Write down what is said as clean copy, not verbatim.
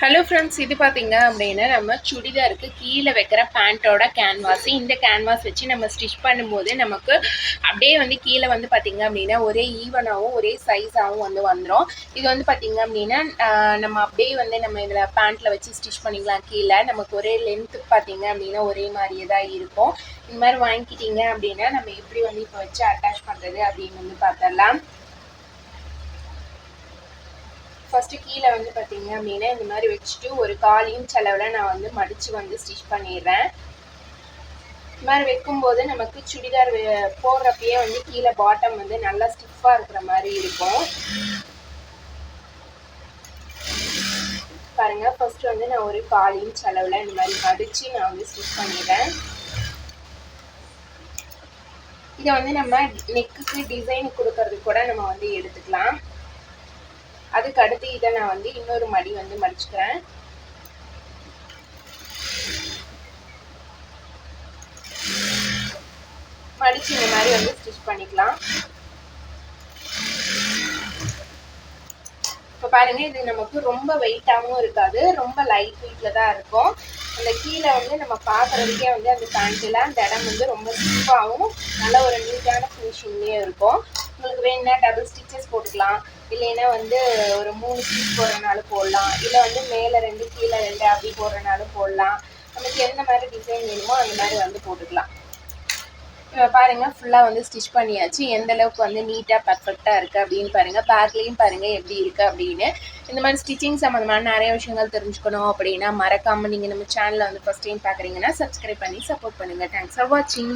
Hello friends, இது பார்த்தீங்க அப்படின்னா நம்ம சுடிதாருக்கு கீழே வைக்கிற பேண்ட்டோட கேன்வாஸ். இந்த கேன்வாஸ் வச்சு நம்ம ஸ்டிச் பண்ணும்போது நமக்கு அப்படியே வந்து கீழே வந்து பார்த்தீங்க அப்படின்னா ஒரே ஈவனாகவும் ஒரே சைஸாகவும் வந்துடும். இது வந்து பார்த்தீங்க அப்படின்னா நம்ம அப்படியே வந்து நம்ம இதில் பேண்ட்டில் வச்சு ஸ்டிச் பண்ணிக்கலாம். கீழே நமக்கு ஒரே லென்த்து பார்த்தீங்க அப்படின்னா ஒரே மாதிரியே தான் இருக்கும். இந்த மாதிரி வாங்கிக்கிட்டீங்க அப்படின்னா நம்ம எப்படி வந்து இப்போ வச்சு அட்டாச் பண்ணுறது அப்படின்னு வந்து பார்த்துடலாம். ஃபஸ்ட்டு கீழே வந்து பார்த்தீங்க அப்படின்னா இந்த மாதிரி வச்சுட்டு ஒரு 1/4 இன்ச் அளவில் நான் வந்து மடித்து வந்து ஸ்டிச் பண்ணிடுறேன். இந்த மாதிரி வைக்கும்போது நமக்கு சுடிதார் போடுறப்பயே வந்து கீழே பாட்டம் வந்து நல்லா ஸ்டிஃபாக இருக்கிற மாதிரி இருக்கும். பாருங்கள், ஃபஸ்ட்டு வந்து நான் ஒரு 1/4 இன்ச் அளவில் இந்த மாதிரி மடித்து நான் வந்து ஸ்டிச் பண்ணிடுறேன். இதை வந்து நம்ம நெக்குக்கு டிசைன் கொடுக்கறதுக்கு கூட நம்ம வந்து எடுத்துக்கலாம். அதுக்கு அடுத்து இதை நான் வந்து இன்னொரு மடி வந்து மடிச்சுக்கிறேன். மடிச்சு இந்த மாதிரி வந்து ஸ்டிச் பண்ணிக்கலாம். இப்போ பாருங்க, இது நமக்கு ரொம்ப வெயிட்டாகவும் இருக்காது, ரொம்ப லைட் வெயிட்ல தான் இருக்கும். அந்த கீழே வந்து நம்ம பார்க்குறதுக்கே வந்து அந்த பேண்ட்டில் அந்த இடம் வந்து ரொம்ப ஸ்டிஃபாகவும் நல்ல ஒரு நீட்டான ஃபினிஷிங்லேயே இருக்கும். உங்களுக்கு வேணுன்னா டபுள் ஸ்டிச்சஸ் போட்டுக்கலாம், இல்லைன்னா வந்து ஒரு 3 ஸ்டிச் போடுறனாலும் போடலாம், இல்லை வந்து மேலே 2 கீழே 2 அப்படி போடுறனாலும் போடலாம். நமக்கு எந்த மாதிரி டிசைன் வேணுமோ அந்த மாதிரி வந்து போட்டுக்கலாம். பாருங்கள், ஃபுல்லாக வந்து ஸ்டிச் பண்ணியாச்சு. எந்த அளவுக்கு வந்து நீட்டாக பர்ஃபெக்டாக இருக்குது அப்படின்னு பாருங்கள். பேக்லேயும் பாருங்கள் எப்படி இருக்குது அப்படின்னு. இந்த மாதிரி ஸ்டிச்சிங் சம்மந்தமான நிறைய விஷயங்கள் தெரிஞ்சுக்கணும் அப்படின்னா மறக்காமல் நீங்கள் நம்ம சேனலை வந்து ஃபஸ்ட் டைம் பார்க்குறீங்கன்னா சப்ஸ்கிரைப் பண்ணி சப்போர்ட் பண்ணுங்கள். தேங்க்ஸ் ஃபார் வாட்சிங்.